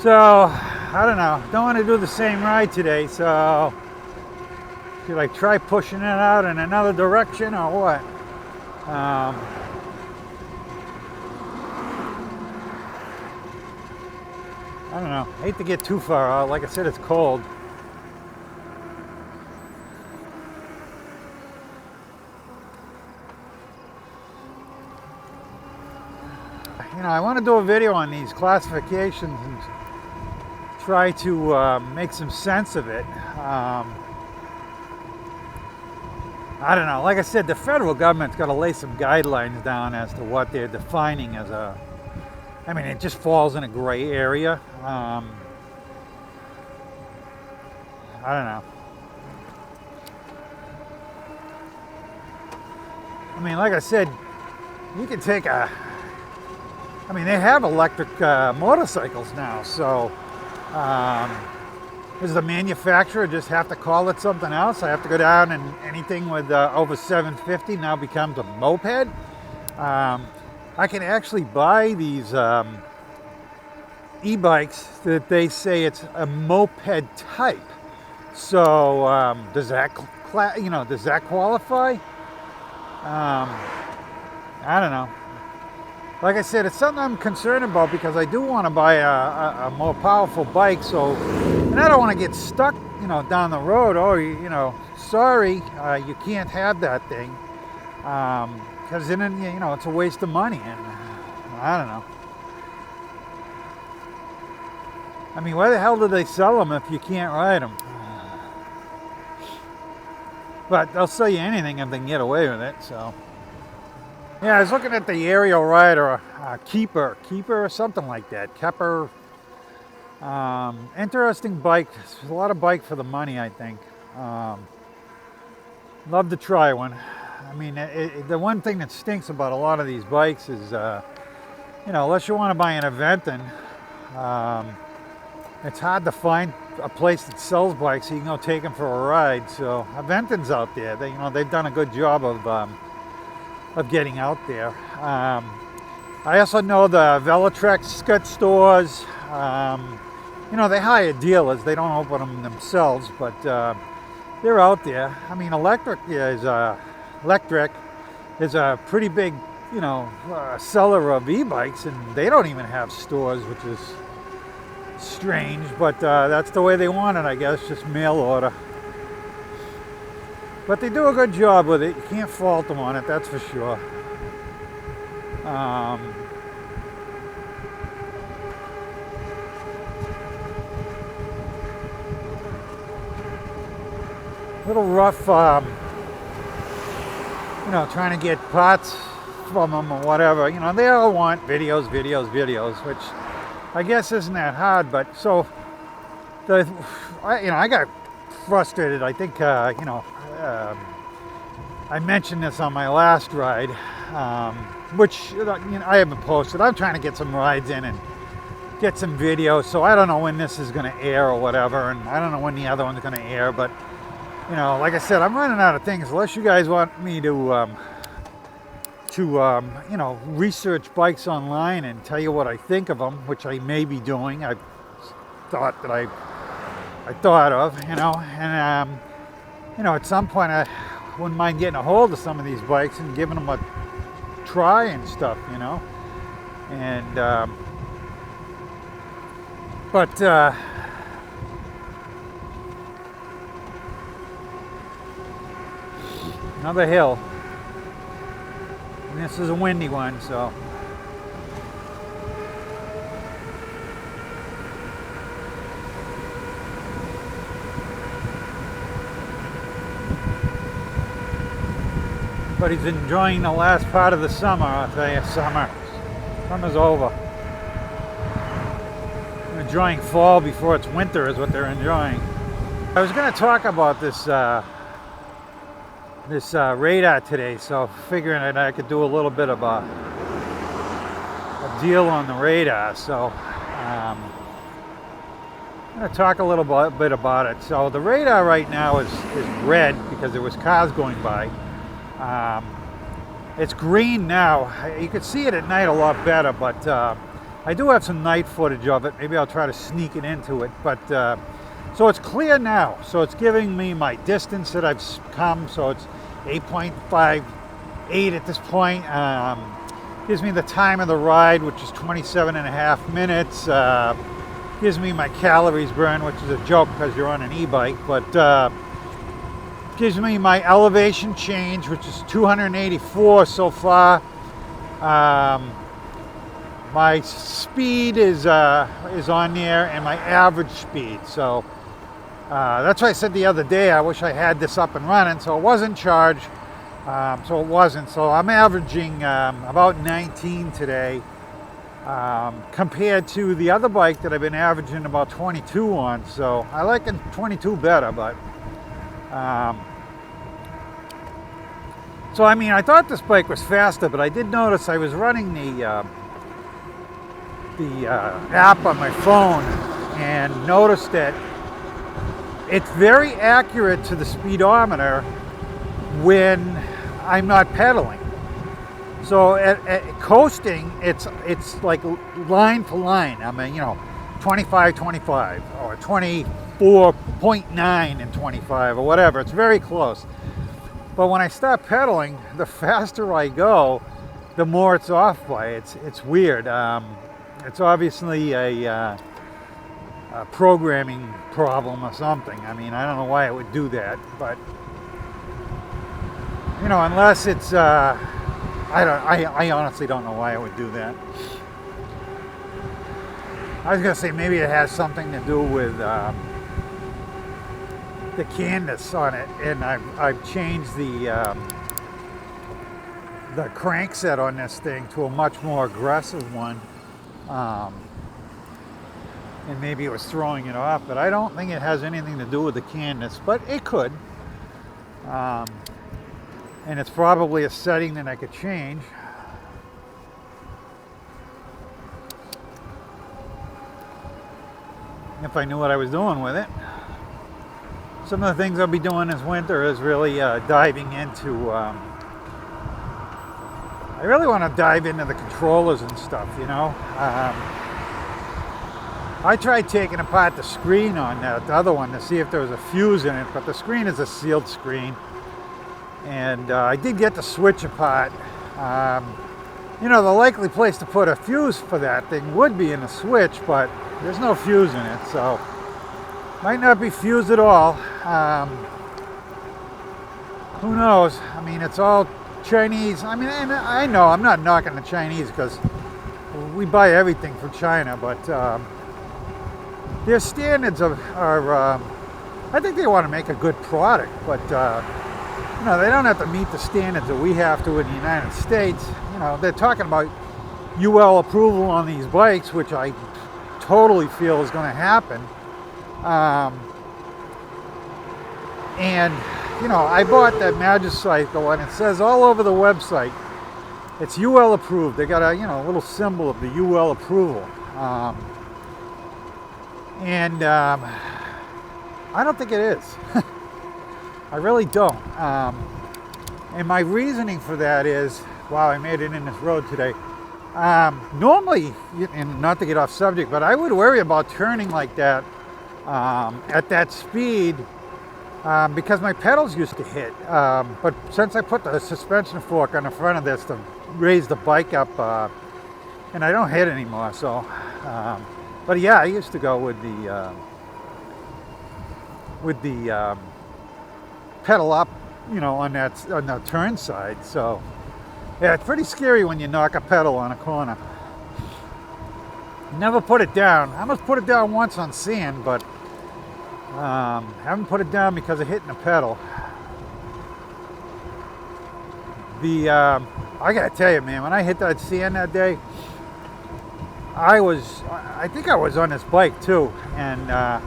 So, I don't know. Don't want to do the same ride today, so should I try pushing it out in another direction or what? I don't know. I hate to get too far out. Like I said, it's cold. You know, I want to do a video on these classifications and try to make some sense of it. I don't know. Like I said, the federal government's got to lay some guidelines down as to what they're defining as a... I mean, it just falls in a gray area. I don't know. I mean, like I said, you can take a... I mean, they have electric motorcycles now, so does the manufacturer just have to call it something else? I have to go down and anything with over 750 now becomes a moped? I can actually buy these e-bikes that they say it's a moped type. So does that qualify? I don't know. Like I said, it's something I'm concerned about because I do want to buy a more powerful bike. So, and I don't want to get stuck, you know, down the road. Oh, you know, sorry, you can't have that thing. Because then, you know, it's a waste of money. And I don't know. I mean, why the hell do they sell them if you can't ride them? But they'll sell you anything if they can get away with it, so. Yeah, I was looking at the aerial rider, Keeper or something like that. Kepper. Interesting bike. There's a lot of bike for the money, I think. Love to try one. I mean, the one thing that stinks about a lot of these bikes is, you know, unless you want to buy an Aventon, it's hard to find a place that sells bikes so you can go take them for a ride. So Aventon's out there. They, you know, they've done a good job of getting out there. I also know the Velotrex got stores. You know, they hire dealers. They don't open them themselves, but they're out there. I mean, Electric is a pretty big, you know, seller of e-bikes, and they don't even have stores, which is strange, but that's the way they want it, I guess, just mail order. But they do a good job with it. You can't fault them on it, that's for sure. Little rough, you know, trying to get parts from them or whatever. You know, they all want videos, which I guess isn't that hard. But so, I got frustrated. I think, you know, I mentioned this on my last ride, which, you know, I haven't posted. I'm trying to get some rides in and get some videos, so I don't know when this is going to air or whatever, and I don't know when the other one's going to air, but, you know, like I said, I'm running out of things. Unless you guys want me to you know, research bikes online and tell you what I think of them, which I may be doing. I thought of, you know, and you know, at some point I wouldn't mind getting a hold of some of these bikes and giving them a try and stuff, you know. And but another hill, and this is a windy one, so but he's enjoying the last part of the summer. I'll tell you, summer's over. They're enjoying fall before it's winter is what they're enjoying. I was going to talk about this radar today, so figuring that I could do a little bit of a deal on the radar. So I'm going to talk a little bit about it. So the radar right now is red because there was cars going by. It's green now. You could see it at night a lot better, but I do have some night footage of it. Maybe I'll try to sneak it into it. But so it's clear now. So it's giving me my distance that I've come. So it's 8.58 at this point. Gives me the time of the ride, which is 27.5 minutes. Gives me my calories burned, which is a joke because you're on an e-bike. But gives me my elevation change, which is 284 so far. My speed is on there, and my average speed. So that's why I said the other day I wish I had this up and running. So it wasn't charged, so it wasn't. So I'm averaging about 19 today, compared to the other bike that I've been averaging about 22 on. So I like 22 better, but so I mean, I thought this bike was faster, but I did notice I was running the app on my phone and noticed that it's very accurate to the speedometer when I'm not pedaling. So at coasting, it's like line to line. I mean, 25, 25, or 24.9 and 25, or whatever. It's very close. But when I start pedaling, the faster I go, the more it's off by. It's weird. It's obviously a programming problem or something. I mean, I don't know why it would do that, but unless it's I honestly don't know why it would do that. I was gonna say maybe it has something to do with the canvas on it, and I've changed the crankset on this thing to a much more aggressive one. And maybe it was throwing it off, but I don't think it has anything to do with the canvas, but it could. And it's probably a setting that I could change. If I knew what I was doing with it. Some of the things I'll be doing this winter is really diving into I really want to dive into the controllers and stuff, I tried taking apart the screen on that other one to see if there was a fuse in it, but the screen is a sealed screen. And I did get the switch apart. The likely place to put a fuse for that thing would be in the switch, but there's no fuse in it, so might not be fused at all. Who knows? I mean, it's all Chinese. I mean, and I know I'm not knocking the Chinese because we buy everything from China, but their standards are I think they want to make a good product, but they don't have to meet the standards that we have to in the United States. They're talking about UL approval on these bikes, which I totally feel is going to happen. And I bought that Magicycle, and it says all over the website it's UL approved. They got a little symbol of the UL approval. And I don't think it is. I really don't. And my reasoning for that is, wow, I made it in this road today. Normally, and not to get off subject, but I would worry about turning like that at that speed because my pedals used to hit. But since I put the suspension fork on the front of this to raise the bike up, and I don't hit anymore, so... but yeah, I used to go with the pedal up, on the turn side. So yeah, it's pretty scary when you knock a pedal on a corner. Never put it down. I almost put it down once on sand, but haven't put it down because of hitting the pedal. I gotta tell you, man, when I hit that sand that day, I think I was on this bike too, and I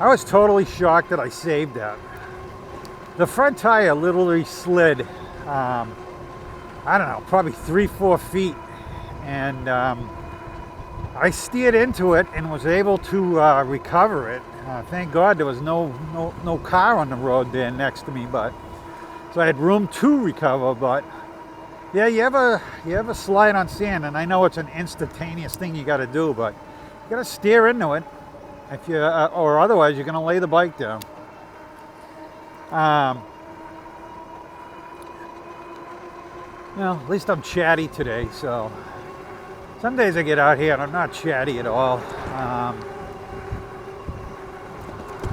was totally shocked that I saved that. The front tire literally slid, I don't know, probably 3-4 feet, and I steered into it and was able to recover it. Thank God there was no car on the road there next to me, but so I had room to recover. But Yeah, you ever slide on sand, and I know it's an instantaneous thing you got to do, but you got to steer into it if you, or otherwise you're going to lay the bike down. Well, at least I'm chatty today, so some days I get out here and I'm not chatty at all.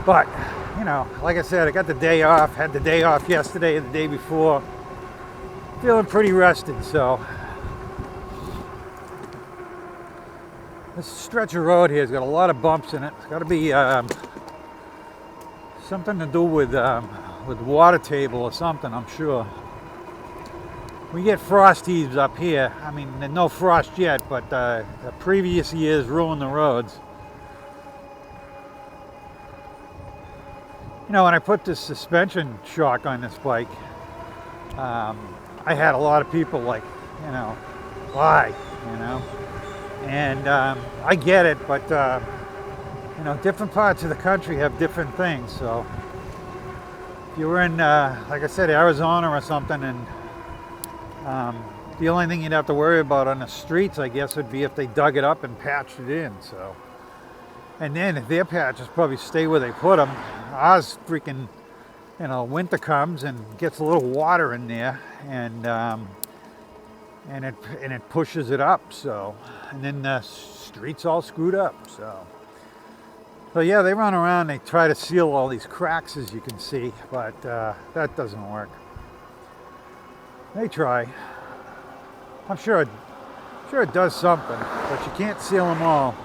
But, you know, like I said, I got the day off, had the day off yesterday and the day before. Feeling pretty rested, so. This stretch of road here has got a lot of bumps in it. It's got to be something to do with water table or something, I'm sure. We get frost heaves up here. I mean, there's no frost yet, but the previous years ruined the roads. You know, when I put this suspension shock on this bike, I had a lot of people like, you know, why, you know? And I get it, but, you know, different parts of the country have different things. So if you were in, like I said, Arizona or something, and the only thing you'd have to worry about on the streets, I guess, would be if they dug it up and patched it in. So, and then if their patches probably stay where they put them, ours freaking, you know, winter comes and gets a little water in there, and it pushes it up. So, and then the street's all screwed up. So yeah, they run around, they try to seal all these cracks, as you can see, but that doesn't work. They try. I'm sure it does something, but you can't seal them all.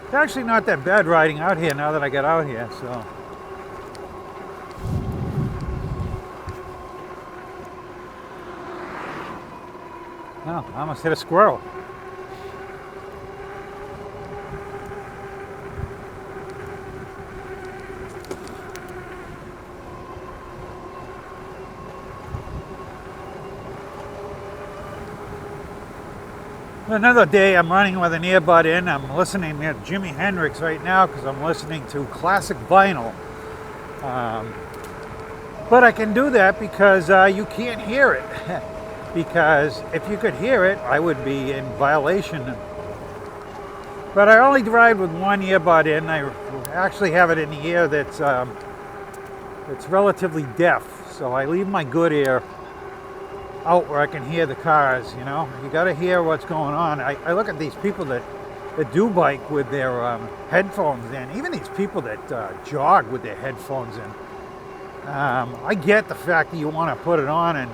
It's actually not that bad riding out here now that I got out here, so. Oh, I almost hit a squirrel. Another day I'm running with an earbud in. I'm listening to Jimi Hendrix right now because I'm listening to classic vinyl. But I can do that because you can't hear it. Because if you could hear it, I would be in violation. But I only ride with one earbud in. I actually have it in the ear that's relatively deaf. So I leave my good ear out where I can hear the cars, you know. You got to hear what's going on. I look at these people that do bike with their headphones in. Even these people that jog with their headphones in. I get the fact that you want to put it on and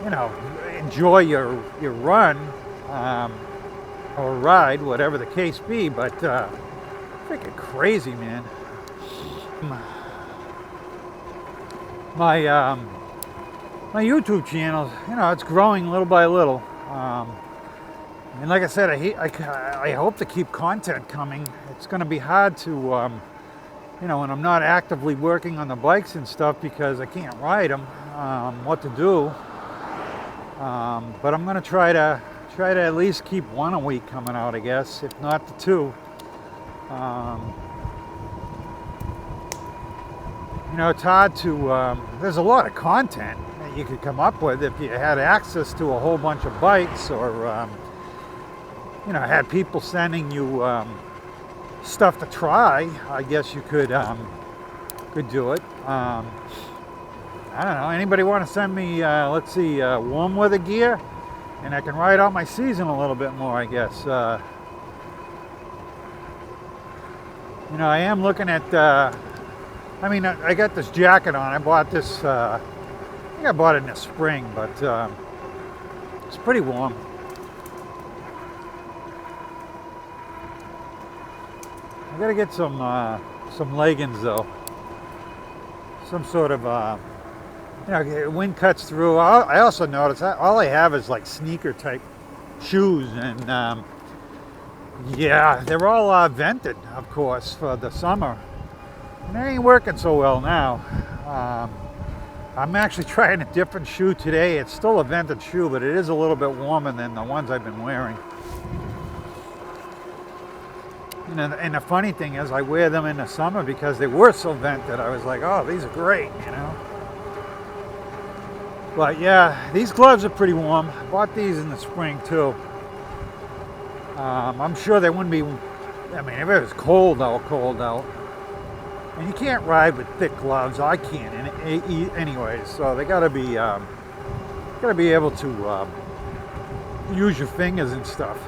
you know, enjoy your run or ride, whatever the case be. But freaking crazy, man. My YouTube channel, you know, it's growing little by little. And like I said, I hope to keep content coming. It's going to be hard to, you know, when I'm not actively working on the bikes and stuff because I can't ride them, what to do. But I'm going to try to at least keep one a week coming out, I guess, if not the two. You know, it's hard to, there's a lot of content that you could come up with if you had access to a whole bunch of bikes, or, you know, had people sending you stuff to try. I guess you could do it. I don't know, anybody want to send me, let's see, warm weather gear? And I can ride out my season a little bit more, I guess. You know, I am looking at, I mean, I got this jacket on. I bought this, I think I bought it in the spring, but it's pretty warm. I gotta get some leggings though. Some sort of, you know, wind cuts through. I also noticed that all I have is like sneaker type shoes, and yeah, they're all vented, of course, for the summer. And they ain't working so well now. I'm actually trying a different shoe today. It's still a vented shoe, but it is a little bit warmer than the ones I've been wearing. And the funny thing is, I wear them in the summer because they were so vented. I was like, oh, these are great, you know. But yeah, these gloves are pretty warm. I bought these in the spring too. I'm sure they wouldn't be, I mean, if it was cold out. And you can't ride with thick gloves. I can't anyways. So they gotta be able to use your fingers and stuff.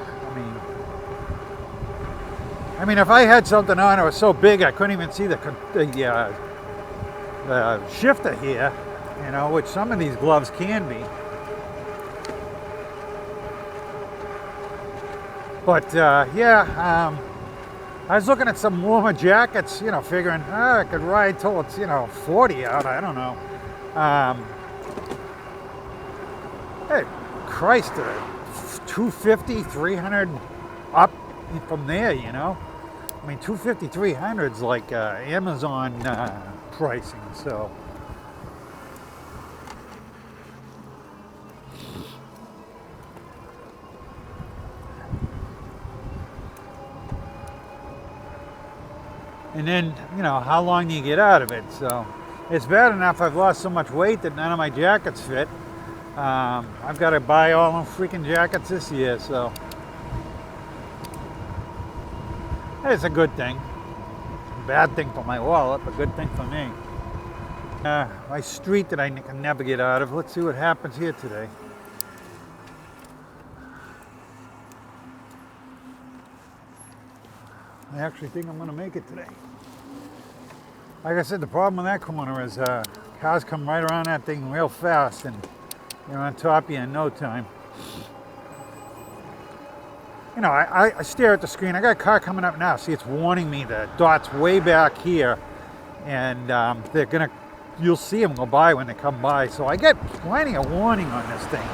I mean, if I had something on, it was so big I couldn't even see the shifter here, you know, which some of these gloves can be. But yeah, I was looking at some warmer jackets, you know, figuring I could ride till it's, you know, 40 out. I don't know. Hey, Christ, 250, 300 up from there, you know. I mean, 250, 300 is like Amazon pricing, so. And then, you know, how long do you get out of it? So it's bad enough I've lost so much weight that none of my jackets fit. I've got to buy all them freaking jackets this year, so. It's a good thing. Bad thing for my wallet, but good thing for me. My street that I can never get out of. Let's see what happens here today. I actually think I'm going to make it today. Like I said, the problem with that corner is cars come right around that thing real fast and they're on top of you in no time. You know, I stare at the screen. I got a car coming up now. See, it's warning me. The dot's way back here, and you'll see them go by when they come by. So I get plenty of warning on this thing.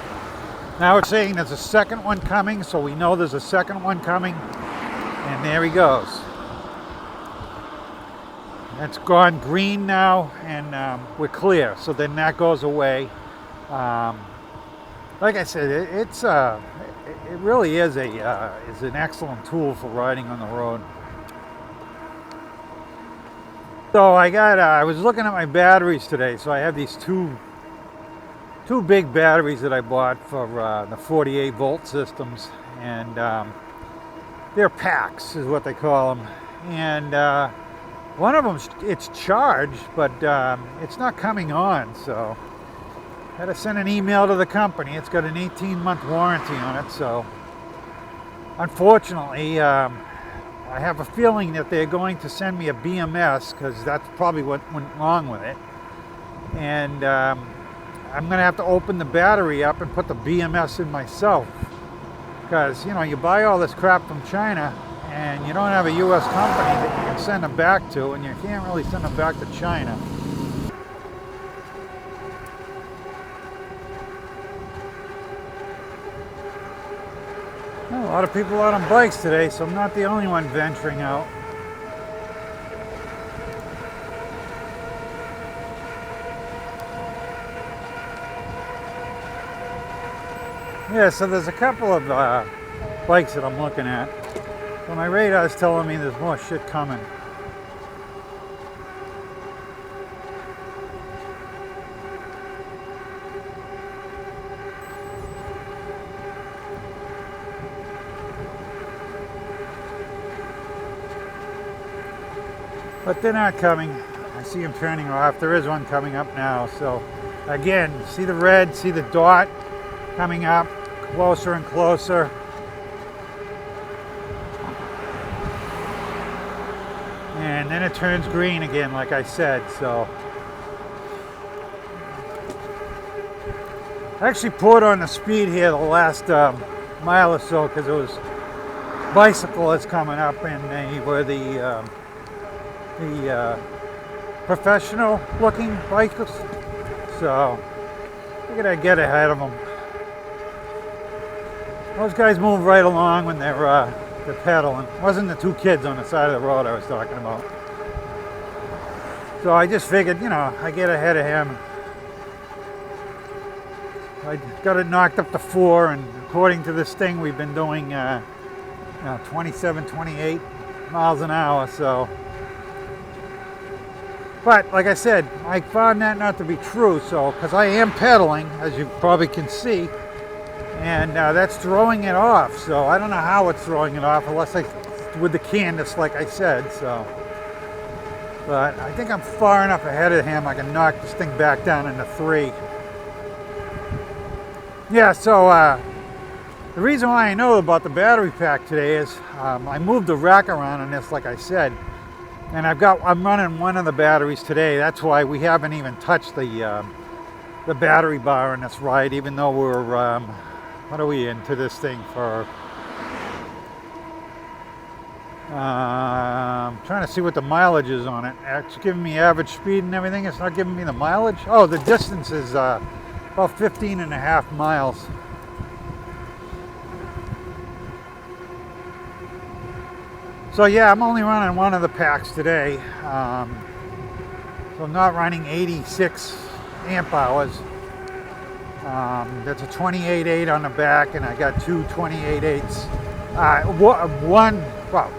Now it's saying there's a second one coming, so we know there's a second one coming, and there he goes. It's gone green now, and we're clear. So then that goes away. Like I said, it really is an excellent tool for riding on the road. So I was looking at my batteries today. So I have these two big batteries that I bought for the 48 volt systems, and they're packs is what they call them. And one of them, it's charged, but it's not coming on. So I had to send an email to the company. It's got an 18-month warranty on it, so unfortunately, I have a feeling that they're going to send me a BMS, because that's probably what went wrong with it. And I'm going to have to open the battery up and put the BMS in myself, because, you know, you buy all this crap from China and you don't have a U.S. company that you can send them back to, and you can't really send them back to China. A lot of people out on bikes today, so I'm not the only one venturing out. Yeah, so there's a couple of bikes that I'm looking at. So my radar's telling me there's more shit coming. But they're not coming. I see them turning off. There is one coming up now. So again, see the red, see the dot coming up closer and closer. And then it turns green again, like I said. So I actually put on the speed here the last mile or so, because it was bicyclists coming up, and they were the professional looking bikers, so I figured I'd get ahead of them. Those guys move right along when they're pedaling. It wasn't the two kids on the side of the road I was talking about. So I just figured, you know, I get ahead of him. I got it knocked up to 4, and according to this thing, we've been doing 27, 28 miles an hour, so But like I said, I found that not to be true. So, because I am pedaling, as you probably can see, and that's throwing it off. So I don't know how it's throwing it off, unless with the canvas, like I said. So, but I think I'm far enough ahead of him. I can knock this thing back down into 3. Yeah. So the reason why I know about the battery pack today is I moved the rack around on this, like I said. And I'm running one of the batteries today. That's why we haven't even touched the battery bar on this ride, even though we're, what are we into this thing for? I'm trying to see what the mileage is on it. It's giving me average speed and everything. It's not giving me the mileage. Oh, the distance is about 15.5 miles. So yeah, I'm only running one of the packs today. So I'm not running 86 amp hours. That's a 28.8 on the back, and I got two 28.8s.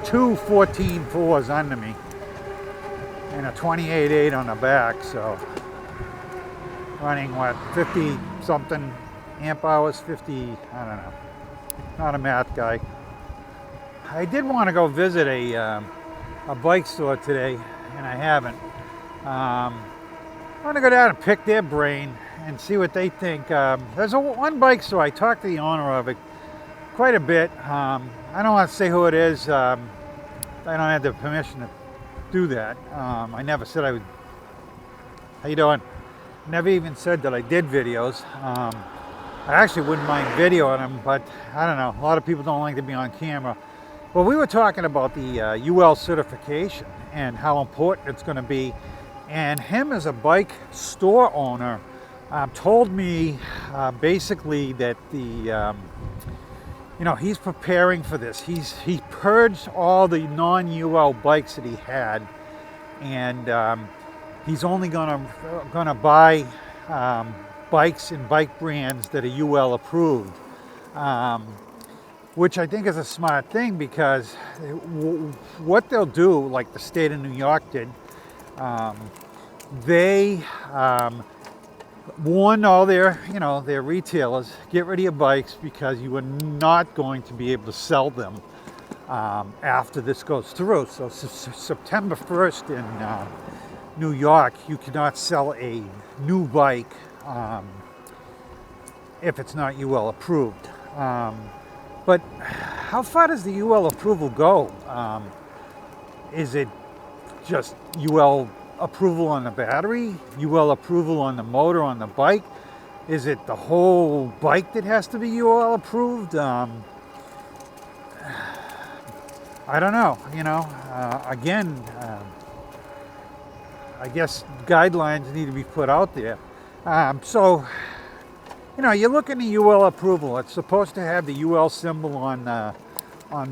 Two 14.4s under me, and a 28.8 on the back. So running what, 50 something amp hours, 50, I don't know. Not a math guy. I did want to go visit a bike store today, and I haven't. I want to go down and pick their brain and see what they think. There's one bike store. I talked to the owner of it quite a bit. I don't want to say who it is. I don't have the permission to do that. I never said I would. How you doing? Never even said that I did videos. I actually wouldn't mind videoing them, but I don't know. A lot of people don't like to be on camera. Well, we were talking about the UL certification and how important it's going to be. And him as a bike store owner told me basically that he's preparing for this. He purged all the non-UL bikes that he had, and he's only gonna buy bikes and bike brands that are UL approved. Which I think is a smart thing, because what they'll do, like the state of New York did, they warned all their retailers, get rid of your bikes because you are not going to be able to sell them after this goes through. So September 1st in New York, you cannot sell a new bike if it's not UL approved. But how far does the UL approval go? Is it just UL approval on the battery, UL approval on the motor on the bike? Is it the whole bike that has to be UL approved? I don't know. Again, I guess guidelines need to be put out there. You look in the UL approval. It's supposed to have the UL symbol on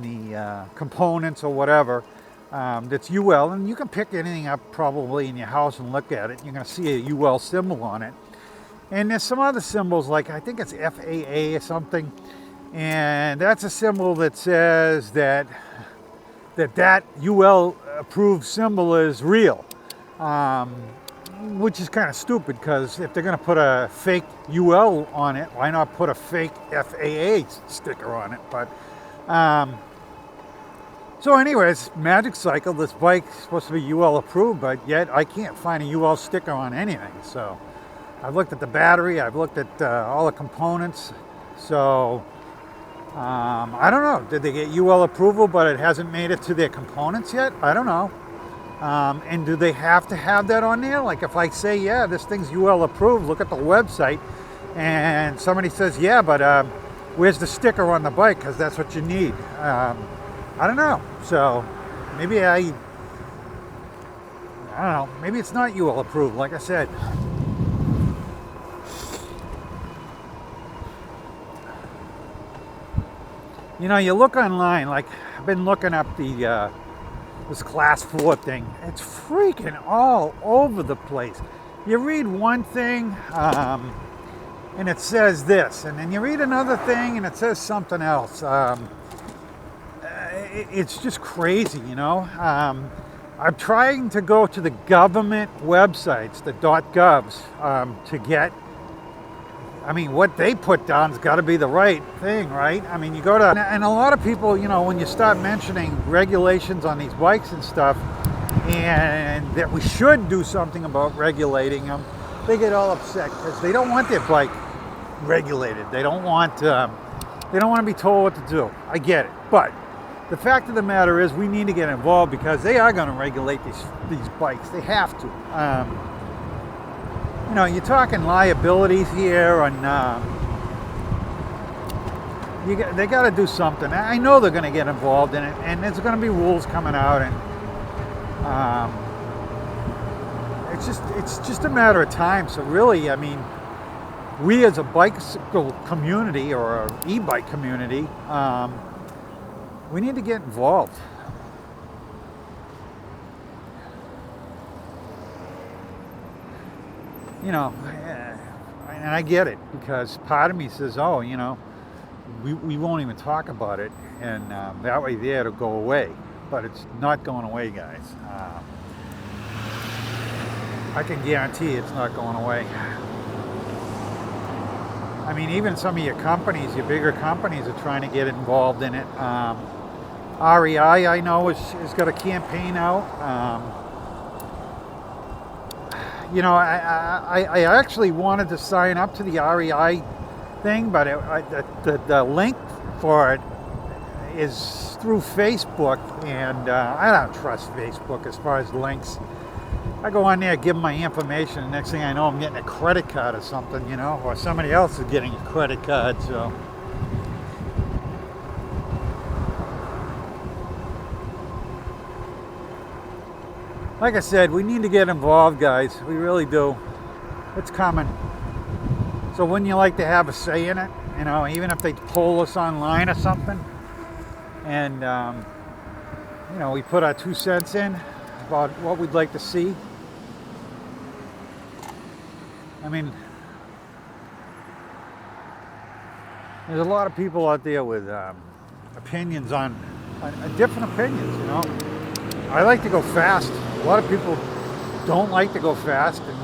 the components or whatever. That's UL, and you can pick anything up probably in your house and look at it. You're going to see a UL symbol on it. And there's some other symbols, like I think it's FAA or something, and that's a symbol that says that UL approved symbol is real. Which is kind of stupid, because if they're going to put a fake UL on it, why not put a fake FAA sticker on it? But so anyways, Magic Cycle, this bike is supposed to be UL approved, but yet I can't find a UL sticker on anything. So I've looked at the battery, I've looked at all the components. So I don't know, did they get UL approval but it hasn't made it to their components yet? I don't know. And do they have to have that on there? Like if I say, yeah, this thing's UL approved, look at the website, and somebody says, yeah, but where's the sticker on the bike? Because that's what you need. I don't know. So maybe I don't know. Maybe it's not UL approved, like I said. You look online, like I've been looking up this class 4 thing. It's freaking all over the place. You read one thing and it says this, and then you read another thing and it says something else. It's just crazy, I'm trying to go to the government websites, the .govs, to get, I mean, what they put down's got to be the right thing, right? I mean, you go to, and a lot of people, you know, when you start mentioning regulations on these bikes and stuff, and that we should do something about regulating them, they get all upset because they don't want their bike regulated. They don't want to be told what to do. I get it, but the fact of the matter is we need to get involved because they are going to regulate these bikes. They have to. You know, you're talking liabilities here, and they got to do something. I know they're going to get involved in it, and there's going to be rules coming out, and it's just a matter of time. So really, I mean, we as a bicycle community or an e-bike community, we need to get involved. You know, and I get it because part of me says, oh, you know, we won't even talk about it, and that way there it'll go away. But it's not going away, guys. I can guarantee it's not going away. I mean, even some of your companies, your bigger companies, are trying to get involved in it. REI, I know, has got a campaign out. You know, I actually wanted to sign up to the REI thing, but the link for it is through Facebook, and I don't trust Facebook as far as links. I go on there, give them my information, and next thing I know, I'm getting a credit card or something, you know, or somebody else is getting a credit card, so. Like I said, we need to get involved, guys. We really do. It's coming. So wouldn't you like to have a say in it? You know, even if they poll us online or something, and you know, we put our 2 cents in about what we'd like to see. I mean, there's a lot of people out there with opinions on different opinions, you know. I like to go fast. A lot of people don't like to go fast, and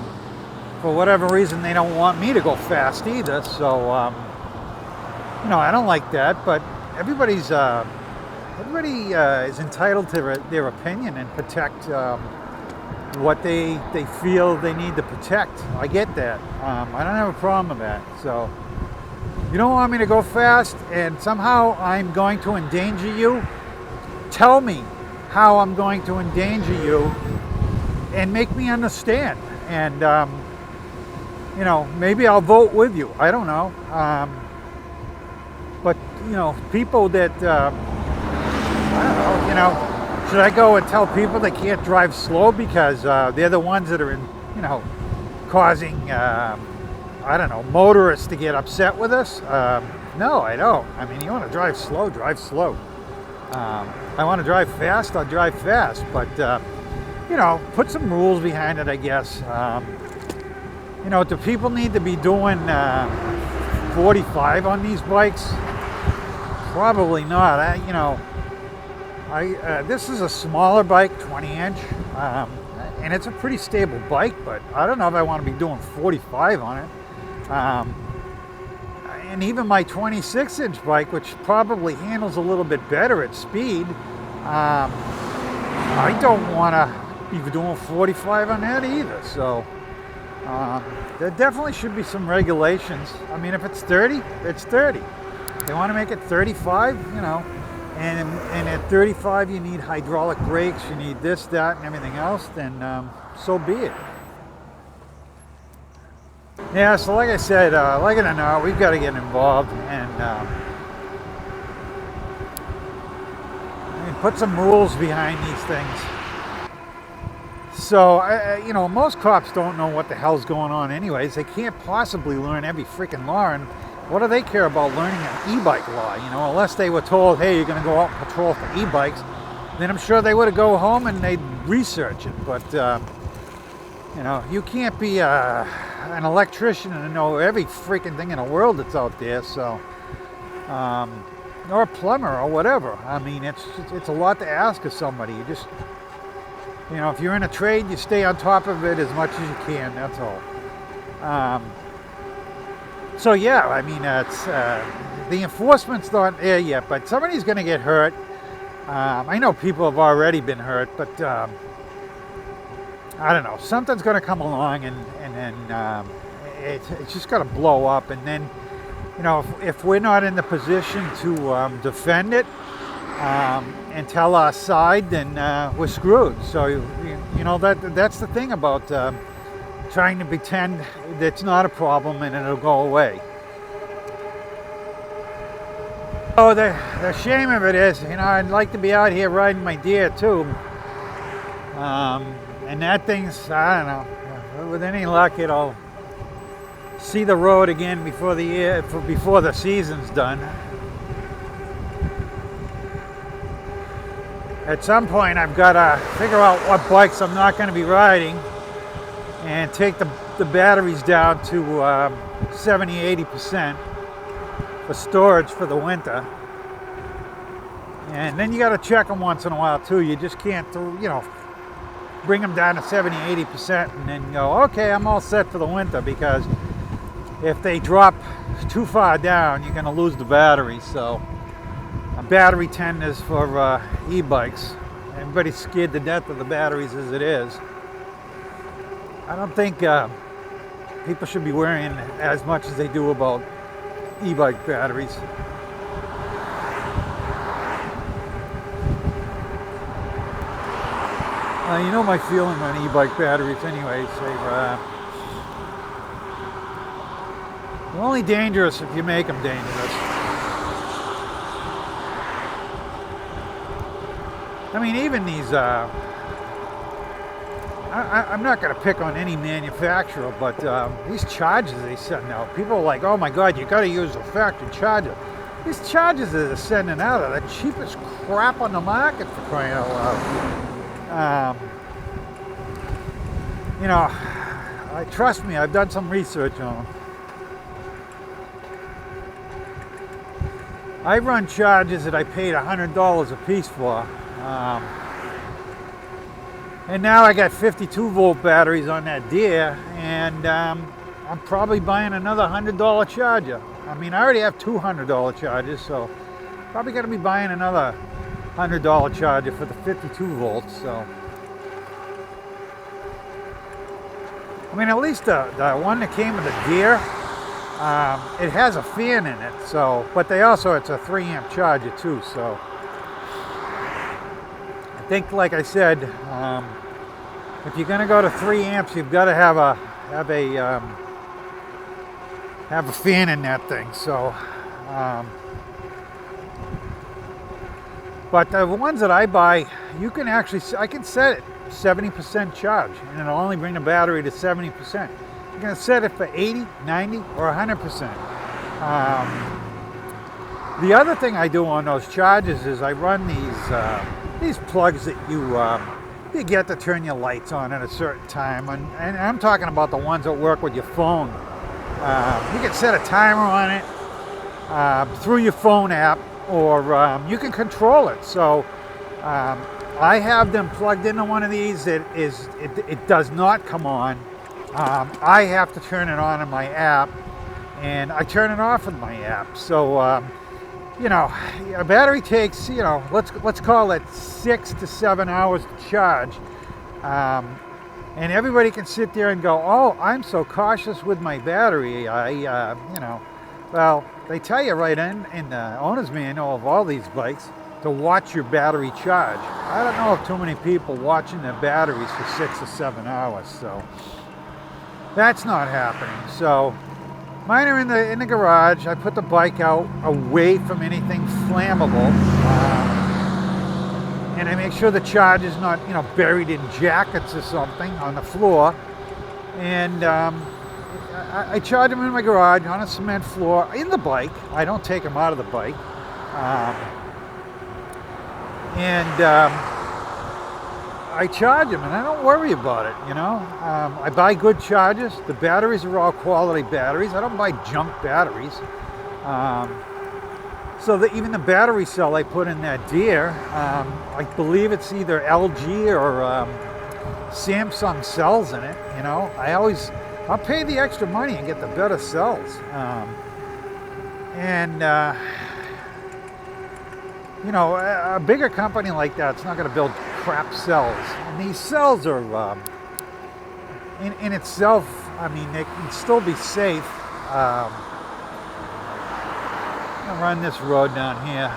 for whatever reason they don't want me to go fast either, so you know, I don't like that, but everybody is entitled to their opinion and protect what they feel they need to protect. I get that. I don't have a problem with that. So you don't want me to go fast and somehow I'm going to endanger you? Tell me how I'm going to endanger you and make me understand. And you know, maybe I'll vote with you. I don't know. But you know, people that I don't know, you know, should I go and tell people they can't drive slow because they're the ones that are in, you know, causing, I don't know, motorists to get upset with us? No, I don't. I mean, you want to drive slow, drive slow. I want to drive fast, I'll drive fast. But, you know, put some rules behind it, I guess. You know, do people need to be doing 45 on these bikes? Probably not. You know, this is a smaller bike, 20-inch, and it's a pretty stable bike, but I don't know if I want to be doing 45 on it. And even my 26-inch bike, which probably handles a little bit better at speed, I don't want to be doing 45 on that either. So there definitely should be some regulations. I mean, if it's 30, it's 30. If they want to make it 35, you know, and at 35 you need hydraulic brakes, you need this, that, and everything else, then so be it. Yeah, so like I said, like it or not, we've got to get involved and put some rules behind these things. So, you know, most cops don't know what the hell's going on anyways. They can't possibly learn every freaking law, and what do they care about learning an e-bike law? You know, unless they were told, hey, you're going to go out and patrol for e-bikes, then I'm sure they would go home and they'd research it. But, you know, you can't be an electrician and know every freaking thing in the world that's out there, so, or a plumber or whatever. I mean, it's a lot to ask of somebody. You know, if you're in a trade, you stay on top of it as much as you can. That's all. So yeah, I mean, it's the enforcement's not there yet, but somebody's going to get hurt. I know people have already been hurt, but I don't know. Something's going to come along, and then it's just going to blow up. And then, you know, if we're not in the position to defend it and tell our side, then we're screwed. So you know, that's the thing about trying to pretend that's not a problem and it'll go away. Oh, the shame of it is, you know, I'd like to be out here riding my deer too. And that thing's, I don't know, with any luck it'll see the road again before the season's done. At some point I've got to figure out what bikes I'm not going to be riding and take the batteries down to 70-80% for storage for the winter. And then you got to check them once in a while too. You just can't, you know, bring them down to 70-80% and then go, okay, I'm all set for the winter, because if they drop too far down, you're going to lose the battery. So battery tenders for e-bikes. Everybody's scared to death of the batteries as it is. I don't think people should be worrying as much as they do about e-bike batteries. You know my feeling on e-bike batteries anyways. They're only dangerous if you make them dangerous. I mean, even these, I'm not going to pick on any manufacturer, but these chargers they send out, people are like, oh my God, you got to use a factory charger. These chargers that they're sending out are the cheapest crap on the market, for crying out loud. You know, trust me, I've done some research on them. I run chargers that I paid $100 a piece for. And now I got 52 volt batteries on that deer, and I'm probably buying another $100 charger. I mean, I already have two $100 chargers, so probably going to be buying another $100 charger for the 52 volts. So, I mean, at least the one that came with the deer, it has a fan in it. So, but it's a 3 amp charger too. So, I think, like I said, if you're going to go to 3 amps, you've got to have a fan in that thing. So, but the ones that I buy, you can actually, I can set it 70% charge, and it'll only bring the battery to 70%. You're going to set it for 80, 90, or 100%. The other thing I do on those chargers is I run these plugs that you get to turn your lights on at a certain time, and I'm talking about the ones that work with your phone. You can set a timer on it through your phone app, or you can control it. So I have them plugged into one of these that it does not come on. I have to turn it on in my app, and I turn it off in my app. So you know, a battery takes, you know, let's call it 6 to 7 hours to charge. And everybody can sit there and go, oh, I'm so cautious with my battery. You know, well, they tell you right in the owner's manual of all these bikes to watch your battery charge. I don't know of too many people watching their batteries for 6 or 7 hours, so that's not happening. So mine are in the garage. I put the bike out away from anything flammable, and I make sure the charge is not, you know, buried in jackets or something on the floor. And I charge them in my garage on a cement floor in the bike. I don't take them out of the bike. I charge them, and I don't worry about it, you know. I buy good chargers. The batteries are all quality batteries. I don't buy junk batteries. So that even the battery cell I put in that deer, I believe it's either LG or Samsung cells in it. You know, I'll pay the extra money and get the better cells. You know, a bigger company like that's not going to build crap cells. And these cells are, in itself, I mean, they can still be safe. I'm going to run this road down here.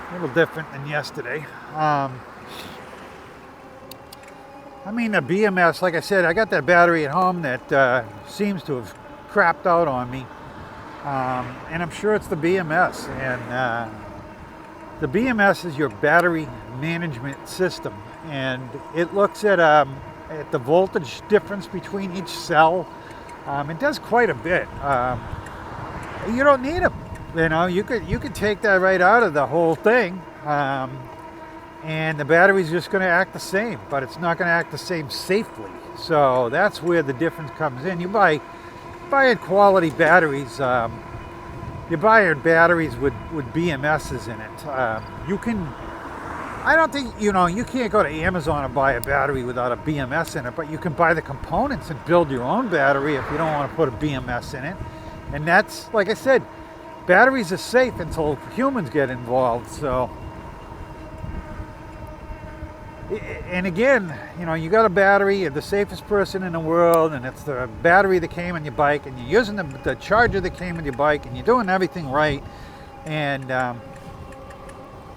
A little different than yesterday. I mean, the BMS, like I said, I got that battery at home that seems to have crapped out on me. And I'm sure it's the BMS. And the BMS is your battery management system. And it looks at the voltage difference between each cell. It does quite a bit. You don't need them. You know, you could take that right out of the whole thing. And the battery's just going to act the same, but it's not going to act the same safely. So that's where the difference comes in. You buy quality batteries. You're buying batteries with BMSs in it. You can, I don't think, you know, you can't go to Amazon and buy a battery without a BMS in it, but you can buy the components and build your own battery if you don't want to put a BMS in it. And that's, like I said, batteries are safe until humans get involved. So, and again, you know, you got a battery, you're the safest person in the world, and it's the battery that came on your bike, and you're using the charger that came on your bike, and you're doing everything right, and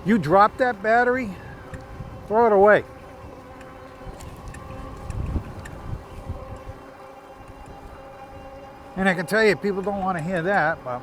you drop that battery, throw it away. And I can tell you, people don't want to hear that, but